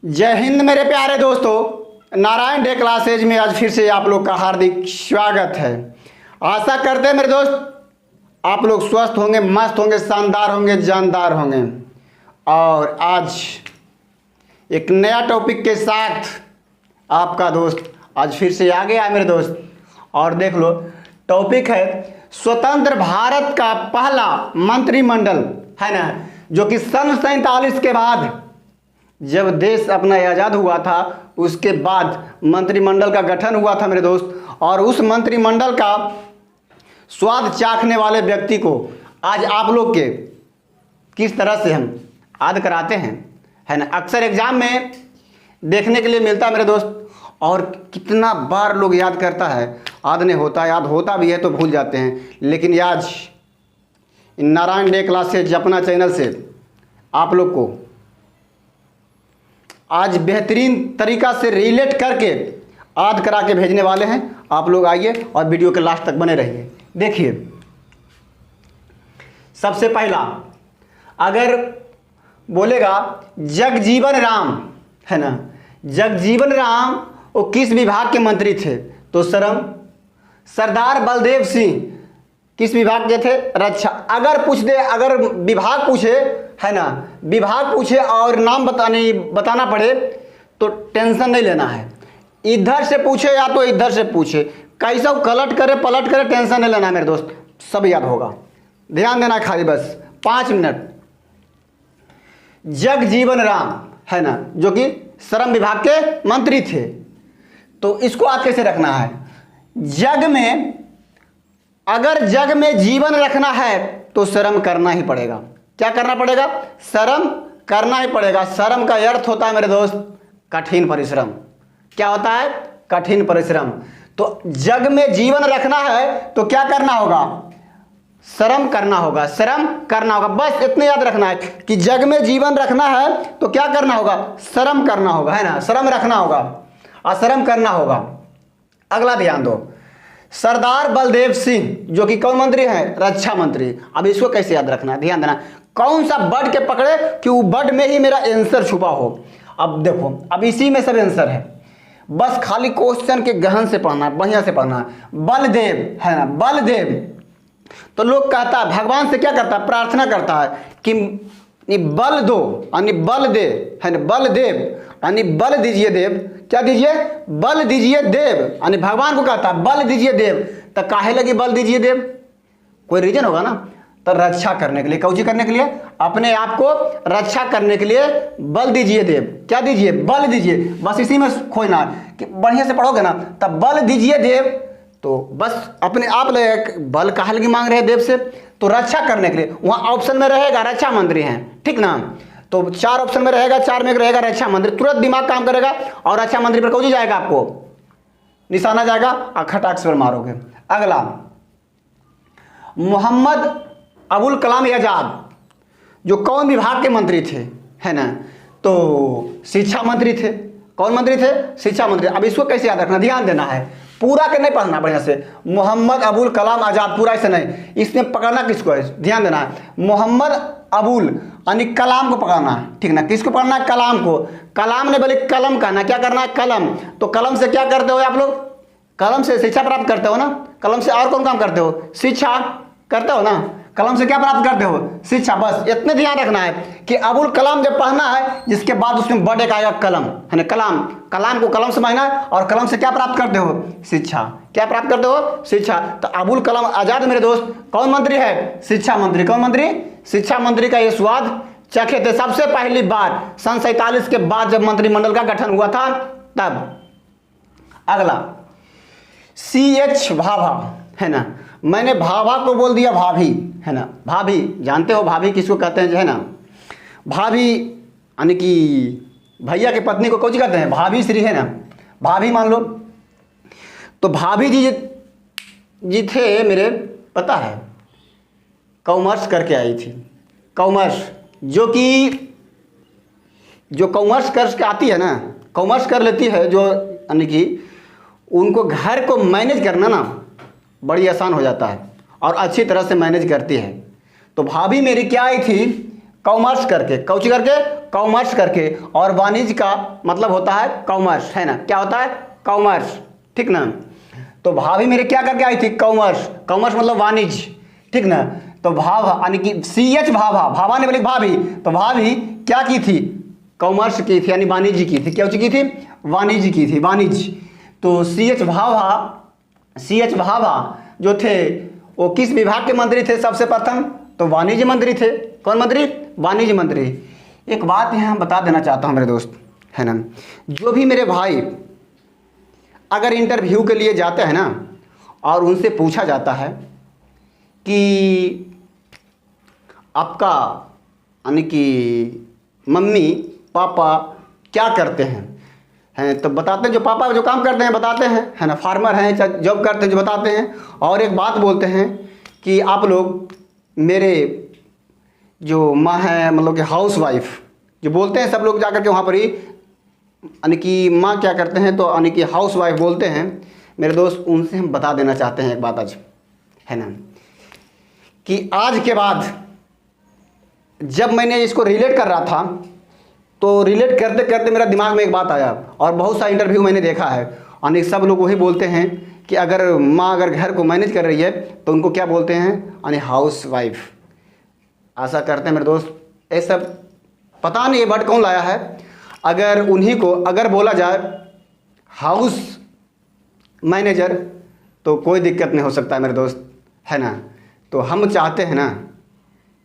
जय हिंद मेरे प्यारे दोस्तों। नारायण डे क्लासेज में आज फिर से आप लोग का हार्दिक स्वागत है। आशा करते हैं मेरे दोस्त आप लोग स्वस्थ होंगे, मस्त होंगे, शानदार होंगे, जानदार होंगे। और आज एक नया टॉपिक के साथ आपका दोस्त आज फिर से आ गया है मेरे दोस्त। और देख लो, टॉपिक है स्वतंत्र भारत का पहला मंत्रिमंडल, है ना, जो कि सन 47 के बाद जब देश अपना आज़ाद हुआ था उसके बाद मंत्रिमंडल का गठन हुआ था मेरे दोस्त। और उस मंत्रिमंडल का स्वाद चाखने वाले व्यक्ति को आज आप लोग के किस तरह से हम याद कराते हैं, है ना। अक्सर एग्जाम में देखने के लिए मिलता है मेरे दोस्त, और कितना बार लोग याद करता है, याद नहीं होता, याद होता भी है तो भूल जाते हैं। लेकिन आज नारायण डे क्लासेज अपना चैनल से आप लोग को आज बेहतरीन तरीका से रिलेट करके याद करा के भेजने वाले हैं। आप लोग आइए और वीडियो के लास्ट तक बने रहिए। देखिए, सबसे पहला अगर बोलेगा जगजीवन राम, है ना, जगजीवन राम वो किस विभाग के मंत्री थे, तो सरदार बलदेव सिंह किस विभाग के थे, रक्षा। अगर पूछ दे, अगर विभाग पूछे, है ना, विभाग पूछे और नाम बताना पड़े तो टेंशन नहीं लेना है। इधर से पूछे या तो इधर से पूछे, कैसा कलट करे पलट करे, टेंशन नहीं लेना है मेरे दोस्त, सब याद होगा। ध्यान देना खाली बस 5 मिनट। जगजीवन राम, है ना, जो कि श्रम विभाग के मंत्री थे। तो इसको आज कैसे रखना है, जग में अगर जग में जीवन रखना है तो श्रम करना ही पड़ेगा। क्या करना पड़ेगा, श्रम करना ही पड़ेगा। श्रम का अर्थ होता है मेरे दोस्त कठिन परिश्रम। क्या होता है, कठिन परिश्रम। तो जग में जीवन रखना है तो क्या करना होगा, श्रम करना होगा, श्रम करना होगा। बस इतने याद रखना है कि जग में जीवन रखना है तो क्या करना होगा, श्रम करना होगा, है ना, श्रम रखना होगा और श्रम करना होगा। अगला ध्यान दो, सरदार बलदेव सिंह जो कि कौन मंत्री है, रक्षा मंत्री। अब इसको कैसे याद रखना है, ध्यान देना, कौन सा वर्ड के पकड़े कि वो वर्ड में ही मेरा आंसर छुपा हो। अब देखो, अब इसी में सब आंसर है, बस खाली क्वेश्चन के गहन से पढ़ना, बढ़िया से पढ़ना। बलदेव, है ना, बलदेव। तो लोग कहता है भगवान से क्या करता है, प्रार्थना करता है कि बल दो, यानी बल दे, है ना, बल देव, यानी बल दीजिए देव। क्या दीजिए, बल दीजिए देव, यानी भगवान को कहता है बल दीजिए देव। तो काहे लगी बल दीजिए देव, कोई रीजन होगा ना। तो रक्षा करने के लिए, कौची करने के लिए, अपने आप को रक्षा करने के लिए बल दीजिए देव। क्या दीजिए, बल दीजिए। बस इसी में खोजना कि बढ़िया से पढ़ोगे ना, तब बल दीजिए देव। तो बस अपने आप बल काहे लगी मांग रहे हैं देव से, तो रक्षा करने के लिए। वहाँ ऑप्शन में रहेगा रक्षा मंत्री हैं, ठीक ना। तो 4 ऑप्शन में रहेगा, 4 में रहेगा रक्षा मंत्री। तुरंत दिमाग काम करेगा और रक्षा मंत्री पर कौन जाएगा, आपको निशाना जाएगा और खटाक से मारोगे। अगला, मोहम्मद अबुल कलाम आजाद जो कौन विभाग के मंत्री थे, है ना, तो शिक्षा मंत्री थे। कौन मंत्री थे, शिक्षा मंत्री। अब इसको कैसे याद रखना, ध्यान देना है, पूरा के नहीं पढ़ना बढ़िया से। मोहम्मद अबुल कलाम आजाद पूरा ऐसे नहीं, इसमें पकड़ना किसको है, ध्यान देना है। मोहम्मद अबुल यानी कलाम को पकड़ना है, ठीक ना। किसको पढ़ना है, कलाम को। कलाम ने बोले कलम कहना, क्या करना है, कलम। तो कलम से क्या करते हो आप लोग, कलम से शिक्षा प्राप्त करते हो ना। कलम से और कौन काम करते हो, शिक्षा करते हो ना। कलम से क्या प्राप्त करते हो, शिक्षा। बस इतने ध्यान रखना है कि अबुल कलाम जब पढ़ना है, जिसके बाद उसमें वर्ड एक आएगा कलम, है ना, कलाम। कलाम को कलम समझना है और कलम से क्या प्राप्त करते हो, शिक्षा। क्या प्राप्त करते हो, शिक्षा। तो अबुल कलाम आजाद मेरे दोस्त कौन मंत्री है, शिक्षा मंत्री। कौन मंत्री, शिक्षा मंत्री का ये स्वाद चखे थे सबसे पहली बार सन 47 के बाद जब मंत्रिमंडल का गठन हुआ था तब। अगला, CH भाभा, है ना, मैंने भाभा को बोल दिया भाभी, है ना। भाभी जानते हो भाभी किसको कहते हैं, जो है ना, भाभी यानी कि भैया की पत्नी को कौन कहते हैं, भाभी श्री, है ना, भाभी मान लो। तो भाभी जी थे मेरे, पता है, कॉमर्स करके आई थी। कॉमर्स जो कॉमर्स कर आती है ना, कॉमर्स कर लेती है, जो यानी कि उनको घर को मैनेज करना ना बड़ी आसान हो जाता है और अच्छी तरह से मैनेज करती है। तो भाभी मेरी क्या आई थी, कॉमर्स करके, कौची करके, कॉमर्स करके, और वाणिज्य का मतलब होता है कॉमर्स, है ना, क्या होता है कॉमर्स, ठीक ना। तो भाभी मेरे क्या करके आई थी कॉमर्स, कॉमर्स मतलब वाणिज्य, ठीक ना। तो भाभा यानी कि CH भाभा, भाभा ने बोली भाभी, तो भाभी क्या की थी कॉमर्स की थी, यानी वाणिज्य की थी, क्या की थी वाणिज्य की थी, वाणिज्य। तो CH भाभा जो थे वो किस विभाग के मंत्री थे सबसे प्रथम, तो वाणिज्य मंत्री थे। कौन मंत्री, वाणिज्य मंत्री। एक बात यहाँ बता देना चाहता हूँ मेरे दोस्त, है ना, जो भी मेरे भाई अगर इंटरव्यू के लिए जाते हैं ना और उनसे पूछा जाता है कि आपका यानी कि मम्मी पापा क्या करते हैं तो बताते हैं जो पापा जो काम करते हैं बताते हैं, है ना, फार्मर हैं चाहे जॉब करते हैं जो बताते हैं। और एक बात बोलते हैं कि आप लोग मेरे जो माँ हैं मतलब कि हाउस वाइफ जो बोलते हैं सब लोग जाकर के वहाँ पर ही, यानी कि माँ क्या करते हैं तो यानी कि हाउस वाइफ बोलते हैं मेरे दोस्त। उनसे हम बता देना चाहते हैं एक बात आज, है ना, कि आज के बाद जब मैंने इसको रिलेट कर रहा था तो रिलेट करते करते मेरा दिमाग में एक बात आया, और बहुत सा इंटरव्यू मैंने देखा है यानी सब लोग वही बोलते हैं कि अगर माँ अगर घर को मैनेज कर रही है तो उनको क्या बोलते हैं यानी हाउस वाइफ। आशा करते हैं मेरे दोस्त ये सब पता नहीं ये वर्ड कौन लाया है, अगर उन्हीं को अगर बोला जाए हाउस मैनेजर तो कोई दिक्कत नहीं हो सकता है मेरे दोस्त, है ना। तो हम चाहते हैं ना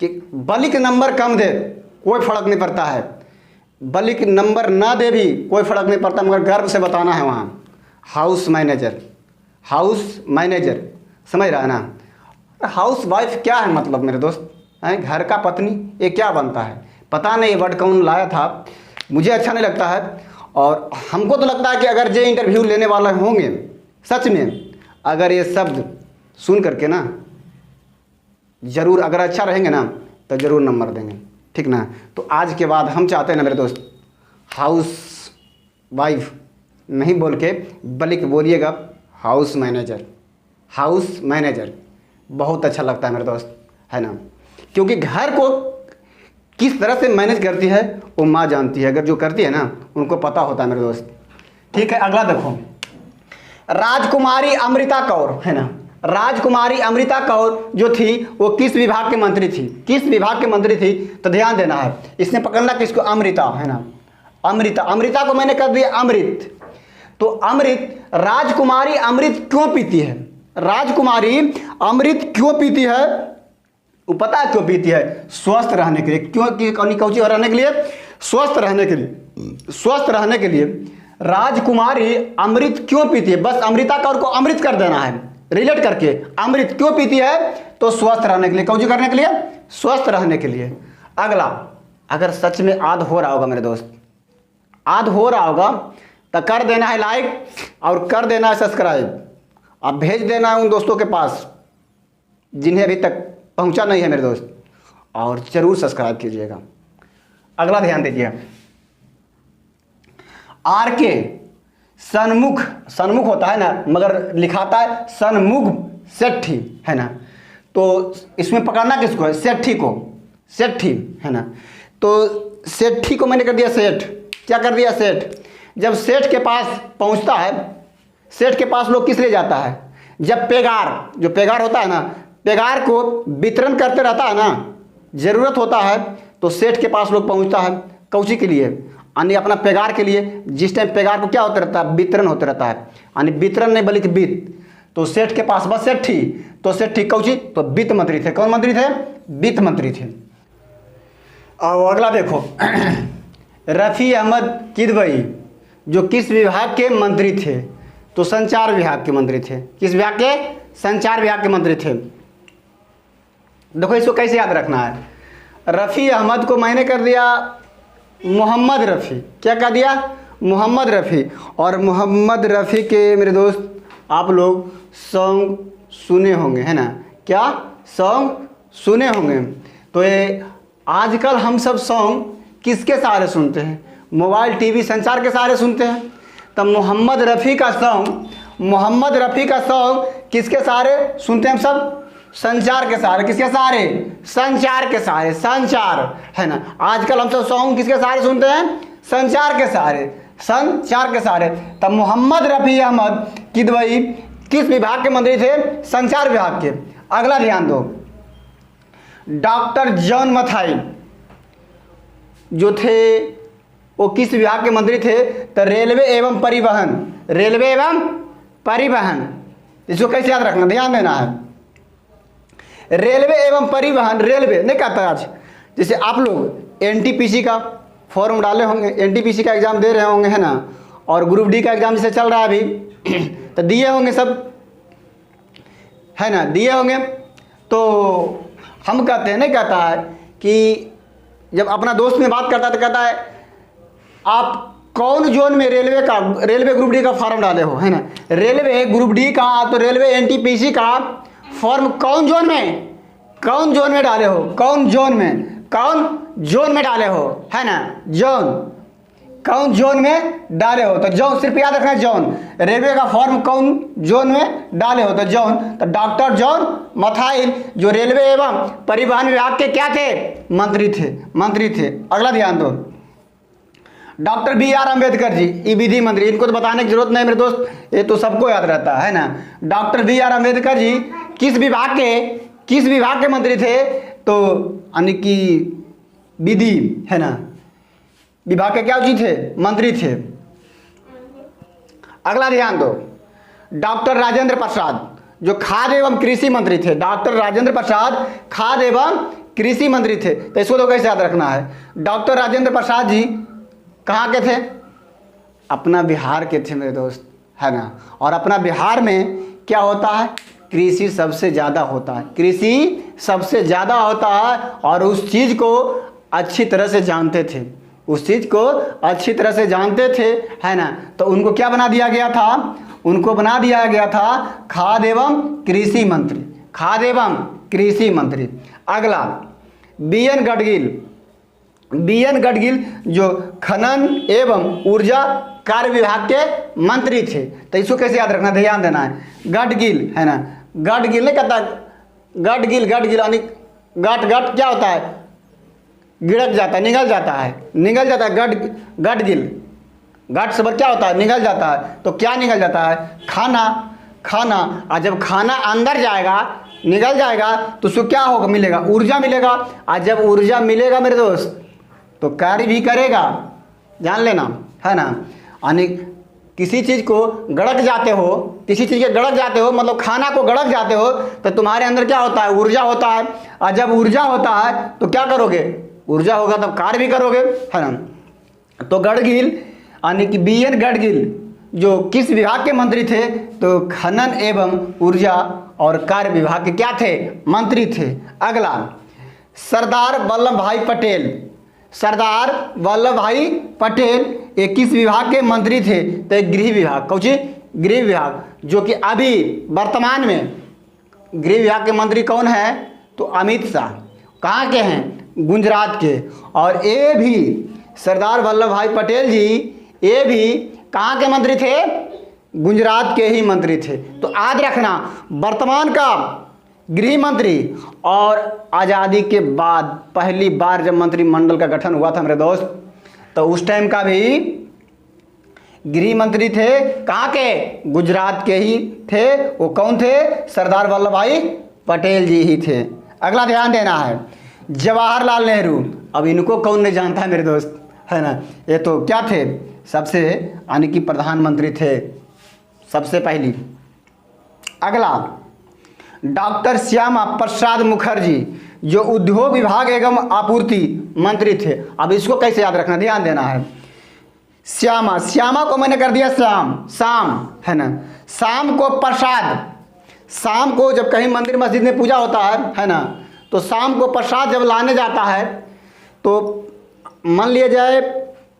कि भले के नंबर कम दे कोई फ़र्क नहीं पड़ता है, भले के नंबर ना दे भी कोई फ़र्क नहीं पड़ता, मगर गर्व से बताना है वहाँ हाउस मैनेजर, हाउस मैनेजर, समझ रहा है ना। हाउस वाइफ क्या है मतलब मेरे दोस्त, है घर का पत्नी, ये क्या बनता है पता नहीं, ये वर्ड कौन लाया था, मुझे अच्छा नहीं लगता है। और हमको तो लगता है कि अगर जो इंटरव्यू लेने वाले होंगे सच में अगर ये शब्द सुन करके ना ज़रूर अगर अच्छा रहेंगे ना तो ज़रूर नंबर देंगे, ठीक ना। तो आज के बाद हम चाहते हैं ना मेरे दोस्त हाउस वाइफ नहीं बोल के बल्कि बोलिएगा हाउस मैनेजर, हाउस मैनेजर बहुत अच्छा लगता है मेरे दोस्त, है ना, क्योंकि घर को किस तरह से मैनेज करती है वो माँ जानती है, अगर जो करती है ना उनको पता होता है मेरे दोस्त। ठीक है, अगला देखो, राजकुमारी अमृता कौर, है ना, राजकुमारी अमृता कौर जो थी वो किस विभाग के मंत्री थी, किस विभाग के मंत्री थी, तो ध्यान देना है, इसने पकड़ना किसको, अमृता, है ना, अमृता, अमृता को मैंने कर दिया अमृत। तो अमृत, राजकुमारी अमृत क्यों पीती है, राजकुमारी अमृत क्यों पीती है, वो पता है क्यों पीती है, स्वस्थ रहने के लिए, क्यों कौची रहने के लिए, स्वस्थ रहने के लिए, स्वस्थ रहने के लिए राजकुमारी अमृत क्यों पीती है, बस अमृता कौर को अमृत कर देना है रिलेट करके, अमृत क्यों पीती है तो स्वस्थ रहने के लिए, कौची करने के लिए, स्वस्थ रहने के लिए। अगला, अगर सच में आद हो रहा होगा मेरे दोस्त, आद हो रहा होगा तो कर देना है लाइक और कर देना है सब्सक्राइब, आप भेज देना है उन दोस्तों के पास जिन्हें अभी तक पहुंचा नहीं है मेरे दोस्त, और जरूर सब्सक्राइब कीजिएगा। अगला ध्यान दीजिए, RK सन्मुख, सन्मुख होता है ना मगर लिखाता है सन्मुख सेठी, है ना, तो इसमें पकड़ना किसको है, सेठी को, सेठी, है ना। तो सेठी को मैंने कर दिया सेठ, क्या कर दिया सेठ। जब सेठ के पास पहुंचता है, सेठ के पास लोग किस लिए जाता है, जब पेगार, जो पेगार होता है ना, पेगार को वितरण करते रहता है ना, ज़रूरत होता है तो सेठ के पास लोग पहुंचता है, कौची के लिए, यानी अपना पेगार के लिए, जिस टाइम पेगार को क्या होता रहता है, वितरण होते रहता है, यानी वितरण नहीं बल्कि वित्त, तो सेठ के पास बस सेठी, तो सेठी कौची, तो वित्त मंत्री थे, कौन मंत्री थे, वित्त मंत्री थे। और अगला देखो, रफ़ी अहमद किदवई जो किस विभाग के मंत्री थे, तो संचार विभाग के मंत्री थे, किस विभाग के, संचार विभाग के मंत्री थे। देखो इसको कैसे याद रखना है, रफ़ी अहमद को मैंने कर दिया मोहम्मद रफ़ी, क्या कर दिया, मोहम्मद रफ़ी। और मोहम्मद रफ़ी के मेरे दोस्त आप लोग सॉन्ग सुने होंगे, है ना, क्या सॉन्ग सुने होंगे। तो ये आजकल हम सब सॉन्ग किसके सहारे सुनते हैं, मोबाइल टीवी संचार के सहारे सुनते हैं। तब मोहम्मद रफ़ी का सॉन्ग, मोहम्मद रफ़ी का सॉन्ग किसके सहारे सुनते हैं हम सब, संचार के सहारे, किसके सहारे? संचार के सहारे, संचार, है ना। आजकल हम सब सॉन्ग किसके सहारे सुनते हैं? संचार के सहारे, संचार के सहारे। तब मोहम्मद रफ़ी अहमद किदवई किस विभाग के मंत्री थे? संचार विभाग के। अगला ध्यान दो, डॉक्टर जॉन मथाई जो थे वो किस विभाग के मंत्री थे? तो रेलवे एवं परिवहन, रेलवे एवं परिवहन। इसको कैसे याद रखना, ध्यान देना है। रेलवे एवं परिवहन, रेलवे नहीं कहता आज, जैसे आप लोग एनटीपीसी का फॉर्म डाले होंगे, एनटीपीसी का एग्ज़ाम दे रहे होंगे, है ना, और ग्रुप डी का एग्ज़ाम जैसे चल रहा है अभी, तो दिए होंगे सब, है ना, दिए होंगे। तो हम कहते हैं, नहीं कहता है कि जब अपना दोस्त में बात करता है तो कहता है आप कौन जोन में रेलवे का, रेलवे ग्रुप डी का फॉर्म डाले हो, है ना, रेलवे ग्रुप डी का, तो रेलवे एनटीपीसी का फॉर्म कौन जोन में, कौन जोन में डाले हो, कौन जोन में, कौन जोन में डाले हो, है ना, जोन, कौन जोन में डाले हो। तो जोन सिर्फ याद रखना, जोन, रेलवे का फॉर्म कौन जोन में डाले हो, तो जोन। तो डॉक्टर जॉन मथाई जो रेलवे एवं परिवहन विभाग के क्या थे? मंत्री थे, मंत्री थे। अगला ध्यान दो, डॉक्टर BR अम्बेडकर जी, ये विधि मंत्री, इनको तो बताने की जरूरत नहीं मेरे दोस्त, ये तो सबको याद रहता है ना। डॉक्टर BR अम्बेडकर जी किस विभाग के मंत्री थे? तो यानी कि विधि, है ना, विभाग के क्या जी थे? मंत्री थे। अगला ध्यान दो, डॉक्टर राजेंद्र प्रसाद जो खाद्य एवं कृषि मंत्री थे, डॉक्टर राजेंद्र प्रसाद खाद्य एवं कृषि मंत्री थे। तो इसको तो कैसे याद रखना है? डॉक्टर राजेंद्र प्रसाद जी कहाँ के थे? अपना बिहार के थे मेरे दोस्त, है ना। और अपना बिहार में क्या होता है? कृषि सबसे ज़्यादा होता है, कृषि सबसे ज़्यादा होता है, और उस चीज़ को अच्छी तरह से जानते थे, उस चीज़ को अच्छी तरह से जानते थे, है ना। तो उनको क्या बना दिया गया था? उनको बना दिया गया था खाद्य एवं कृषि मंत्री, खाद्य एवं कृषि मंत्री। अगला BN गडगिल जो खनन एवं ऊर्जा कार्य विभाग के मंत्री थे। तो इसको कैसे याद रखना, ध्यान देना है। गडगिल, है ना, गडगिल नहीं कहता, गडगिल यानी गट क्या होता है? गिड़क जाता है, निगल जाता है, निगल जाता है, गडगिल, गट शब्द क्या होता है? निगल जाता है। तो क्या निगल जाता है? खाना। और जब खाना अंदर जाएगा, निगल जाएगा, तो उसको क्या होगा? मिलेगा, ऊर्जा मिलेगा। और जब ऊर्जा मिलेगा मेरे दोस्त तो कार्य भी करेगा, जान लेना, है ना। यानी किसी चीज़ को गड़क जाते हो, किसी चीज़ के गड़क जाते हो, मतलब खाना को गड़क जाते हो, तो तुम्हारे अंदर क्या होता है? ऊर्जा होता है। और जब ऊर्जा होता है तो क्या करोगे? ऊर्जा होगा तब कार्य भी करोगे, है ना। तो गडगिल यानी कि BN गडगिल जो किस विभाग के मंत्री थे? तो खनन एवं ऊर्जा और कार्य विभाग के क्या थे? मंत्री थे। अगला सरदार वल्लभ भाई पटेल, सरदार वल्लभ भाई पटेल ये किस विभाग के मंत्री थे? तो गृह विभाग, कौन सी? गृह विभाग, जो कि अभी वर्तमान में गृह विभाग के मंत्री कौन है? तो अमित शाह। कहाँ के हैं? गुजरात के। और ये भी सरदार वल्लभ भाई पटेल जी ये भी कहाँ के मंत्री थे? गुजरात के ही मंत्री थे। तो याद रखना, वर्तमान का गृह मंत्री और आज़ादी के बाद पहली बार जब मंत्रिमंडल का गठन हुआ था मेरे दोस्त, तो उस टाइम का भी गृह मंत्री थे कहाँ के? गुजरात के ही थे। वो कौन थे? सरदार वल्लभ भाई पटेल जी ही थे। अगला ध्यान देना है, जवाहरलाल नेहरू। अब इनको कौन नहीं जानता है मेरे दोस्त, है ना। ये तो क्या थे? सबसे यानी कि प्रधानमंत्री थे सबसे पहली। अगला डॉक्टर श्यामा प्रसाद मुखर्जी जो उद्योग विभाग एवं आपूर्ति मंत्री थे। अब इसको कैसे याद रखना, ध्यान देना है। श्यामा को मैंने कर दिया शाम, है ना। शाम को प्रसाद, शाम को जब कहीं मंदिर मस्जिद में पूजा होता है ना, तो शाम को प्रसाद जब लाने जाता है, तो मान लिया जाए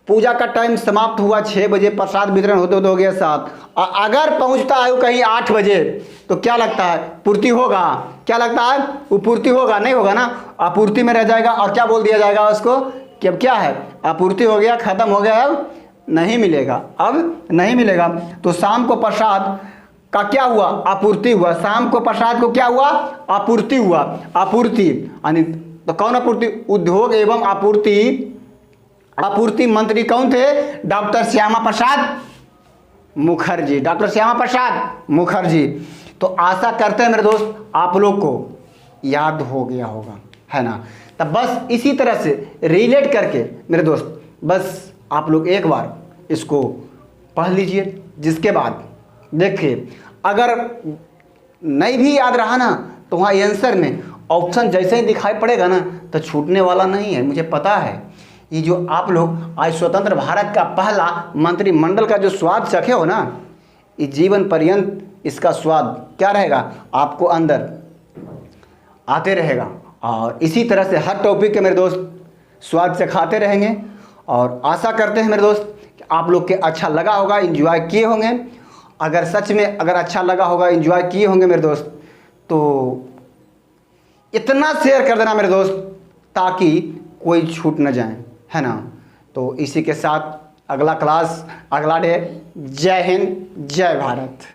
पूजा का टाइम समाप्त हुआ 6 बजे, प्रसाद वितरण होते होते हो गया 7, और अगर पहुंचता है वो कहीं 8 बजे, तो क्या लगता है? पूर्ति होगा। क्या लगता है? वो पूर्ति होगा? नहीं होगा ना, आपूर्ति में रह जाएगा। और क्या बोल दिया जाएगा उसको कि अब क्या है? आपूर्ति हो गया, खत्म हो गया, अब नहीं मिलेगा, अब नहीं मिलेगा। तो शाम को प्रसाद का क्या हुआ, आपूर्ति हुआ। शाम को प्रसाद को क्या हुआ, आपूर्ति हुआ। आपूर्ति यानी तो कौन आपूर्ति, उद्योग एवं आपूर्ति मंत्री कौन थे, डॉक्टर श्यामा प्रसाद मुखर्जी, डॉक्टर श्यामा प्रसाद मुखर्जी। तो आशा करते हैं मेरे दोस्त आप लोग को याद हो गया होगा, है ना। तब बस इसी तरह से रिलेट करके मेरे दोस्त बस आप लोग एक बार इसको पढ़ लीजिए, जिसके बाद देखिए अगर नहीं भी याद रहा ना तो वहाँ आंसर में ऑप्शन जैसे ही दिखाई पड़ेगा ना तो छूटने वाला नहीं है। मुझे पता है ये जो आप लोग आज स्वतंत्र भारत का पहला मंत्रिमंडल का जो स्वाद चखे हो ना, ये जीवन पर्यंत इसका स्वाद क्या रहेगा, आपको अंदर आते रहेगा। और इसी तरह से हर टॉपिक के मेरे दोस्त स्वाद चखाते रहेंगे। और आशा करते हैं मेरे दोस्त कि आप लोग के अच्छा लगा होगा, एंजॉय किए होंगे। अगर सच में अगर अच्छा लगा होगा, एंजॉय किए होंगे मेरे दोस्त, तो इतना शेयर कर देना मेरे दोस्त ताकि कोई छूट न जाए, है ना। तो इसी के साथ अगला क्लास, अगला डे। जय हिंद, जय भारत।